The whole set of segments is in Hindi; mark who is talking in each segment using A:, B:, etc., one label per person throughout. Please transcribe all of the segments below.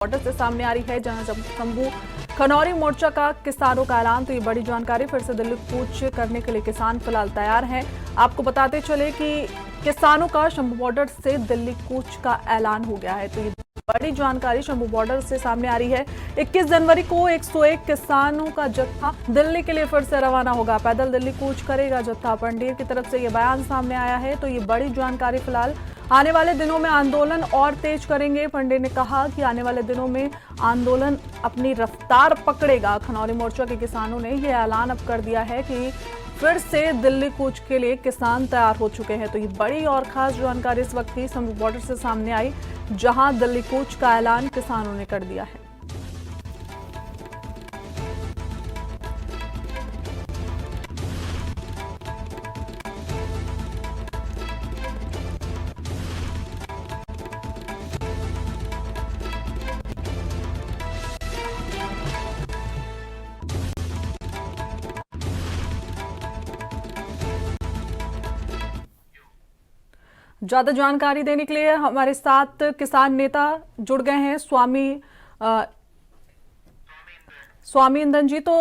A: ऑर्डर से सामने आ रही है जहां शंभू खनौरी मोर्चा का किसानों का ऐलान। तो ये बड़ी जानकारी, फिर से दिल्ली कूच करने के लिए किसान फिलहाल तैयार हैं। आपको बताते चले कि किसानों का शंभू बॉर्डर से दिल्ली कूच का ऐलान हो गया है। तो ये बड़ी जानकारी शंभू बॉर्डर से सामने आ रही है। 21 जनवरी को 101 किसानों का जत्था दिल्ली के लिए फिर से रवाना होगा। पैदल दिल्ली कूच करेगा जत्था। पंडीर की तरफ से ये बयान सामने आया है। तो ये बड़ी जानकारी, फिलहाल आने वाले दिनों में आंदोलन और तेज करेंगे। पंडे ने कहा कि आने वाले दिनों में आंदोलन अपनी रफ्तार पकड़ेगा। खनौरी मोर्चा के किसानों ने यह ऐलान अब कर दिया है कि फिर से दिल्ली कूच के लिए किसान तैयार हो चुके हैं। तो ये बड़ी और खास जानकारी इस वक्त ही शंभू बॉर्डर से सामने आई, जहां दिल्ली कूच का ऐलान किसानों ने कर दिया है। ज्यादा जानकारी देने के लिए हमारे साथ किसान नेता जुड़ गए हैं, स्वामी इंदन जी। तो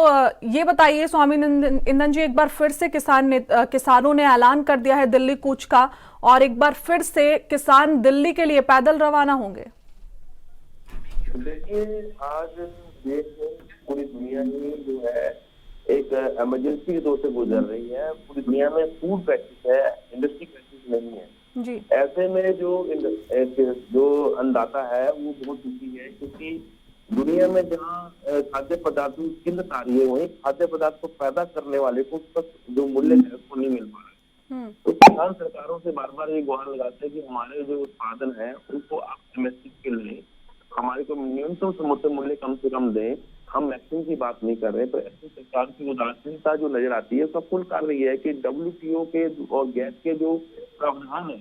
A: ये बताइए स्वामी इंदन जी, एक बार फिर से किसानों ने ऐलान कर दिया है दिल्ली कूच का, और एक बार फिर से किसान दिल्ली के लिए पैदल रवाना होंगे।
B: देखिए, आज देश में पूरी दुनिया ही जो है एक इमरजेंसी के दौर से गुजर रही है। पूरी दुनिया में फूड क्राइसिस है, इंडस्ट्री क्राइसिस नहीं है
A: जी।
B: ऐसे में जो अन्नदाता है वो बहुत दुखी है, क्योंकि दुनिया में जहाँ खाद्य पदार्थों की किल्लत आ रही है, वहीं खाद्य पदार्थ को पैदा करने वाले को उसका जो मूल्य है उसको नहीं मिल पा रहा है। तो किसान सरकारों से बार बार ये गुहार लगाते हैं कि हमारे जो उत्पादन है उनको आप एमएसपी के लिए हमारे को न्यूनतम समर्थन मूल्य कम से कम दें। हम मैक्सिमम की बात नहीं कर रहे, पर ऐसी सरकार की उदासीनता जो नजर आती है उसका कुल कारण ये है कि WTO के और गैस के जो प्रावधान है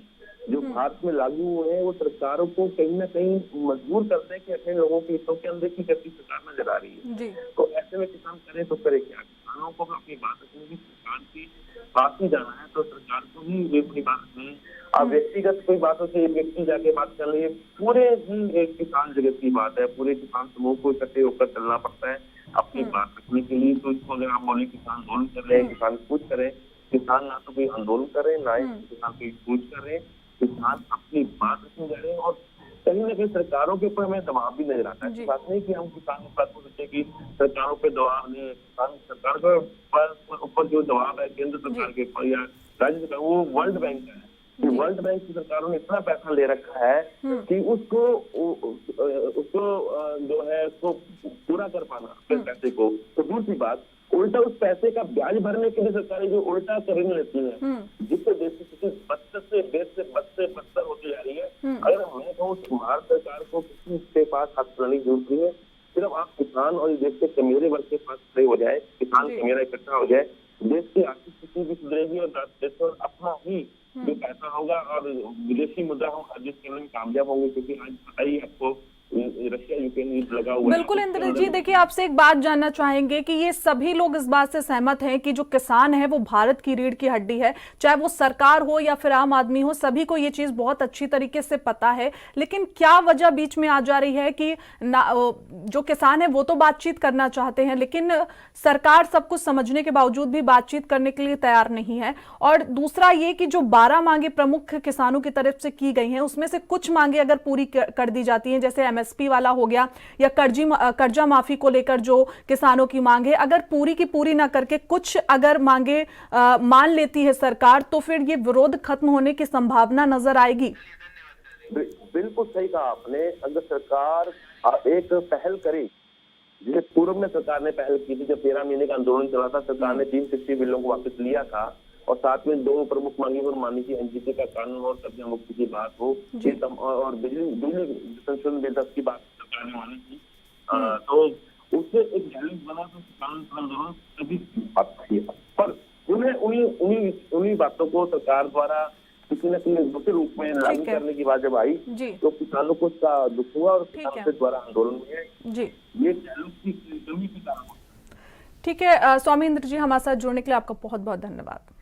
B: जो भारत में लागू हुए हैं, वो सरकारों को कहीं ना कहीं मजबूर करते हैं कि अपने लोगों के हितों के अंदर की करती सरकार नजर आ रही है। तो ऐसे में किसान करे तो करे क्या? किसानों को अपनी बात रखनी है, सरकार की बात ही जाना है तो सरकार को ही अपनी बात रखनी है। अब व्यक्तिगत कोई बात होती है, व्यक्ति जाके बात कर रही है, पूरे ही एक किसान जगत की बात है। पूरे किसान समूह को इकट्ठे होकर चलना पड़ता है अपनी बात रखने के लिए। तो इसको अगर आप बोले किसान आंदोलन कर रहे हैं, किसान कूच करें, किसान ना तो कोई आंदोलन करे ना ही किसान कोई कूच करे, किसान अपनी बात रखने जा रहे हैं। और कहीं ना कहीं सरकारों के ऊपर हमें दबाव भी नजर आता है। बात नहीं कि हम किसान की बात को सोचे कि सरकारों पे दबाव नहीं, सरकार के ऊपर जो दबाव है केंद्र सरकार के ऊपर या राज्य सरकार, वो वर्ल्ड बैंक का है। वर्ल्ड बैंक की सरकारों ने इतना पैसा ले रखा है कि उसको जो है उसको पूरा कर पाना पैसे को तो दूसरी बात, उल्टा उस पैसे का ब्याज भरने के लिए सरकारें जो उल्टा ऋण लेती है, जिससे देश की स्थिति बदतर होती जा रही है। अगर मैं कहूँ भारत सरकार को किसी के पास हाथ फैलाने की जरूरत नहीं है, सिर्फ आप किसान और देश के कमेरे वर्ग के पास खड़े हो जाए, किसान कमेरा इकट्ठा हो जाए, देश की आर्थिक स्थिति भी सुधरेगी और देश पर अपना ही जो पैसा होगा और विदेशी मुद्रा हम अर्जित करने में कामयाब होंगे। क्योंकि आज पता ही आपको रशिया यूक्रेन युद्ध लगा हुआ है।
A: बिल्कुल इंद्रजीत जी, देखिए आपसे एक बात जानना चाहेंगे कि ये सभी लोग इस बात से सहमत हैं कि जो किसान है वो भारत की रीढ़ की हड्डी है, चाहे वो सरकार हो या फिर आम आदमी हो, सभी को ये चीज बहुत अच्छी तरीके से पता है। लेकिन क्या वजह बीच में आ जा रही है कि जो किसान है वो तो बातचीत करना चाहते हैं, लेकिन सरकार सब कुछ समझने के बावजूद भी बातचीत करने के लिए तैयार नहीं है। और दूसरा ये कि जो 12 मांगे प्रमुख किसानों की तरफ से की गई हैं, उसमें से कुछ मांगे अगर पूरी कर दी जाती हैं, जैसे एमएसपी वाला हो गया या कर्जा माफी को लेकर जो किसानों की मांग है, अगर पूरी की पूरी ना करके कुछ अगर मांगे मान लेती है सरकार, तो फिर ये विरोध खत्म होने की संभावना नजर आएगी।
B: बिल्कुल सही कहा आपने। अगर सरकार एक पहल करे, जिसे पूर्व में सरकार ने पहल की थी, जब 13 महीने का आंदोलन चला था, सरकार ने 3 कृषि बिलों को वापस लिया था और साथ में 2 प्रमुख मांगी और मानी थी, एनजीटी का कानून और कब्जा मुक्ति की बात हो और बिजली संशोधन बिल की बात सरकार ने मानी थी। तो उससे एक बैलेंस बना, तो किसान आंदोलन सभी बात थी, पर उन्हें उन्हीं बातों को सरकार द्वारा किसी न किसी दूसरे रूप में लागू करने की बात जब आई तो किसानों को उसका दुख हुआ और किसानों के द्वारा आंदोलन हुए। ये डायलॉग की कमी के कारण।
A: ठीक है स्वामी इंद्र जी, हमारे साथ जुड़ने के लिए आपका बहुत बहुत धन्यवाद।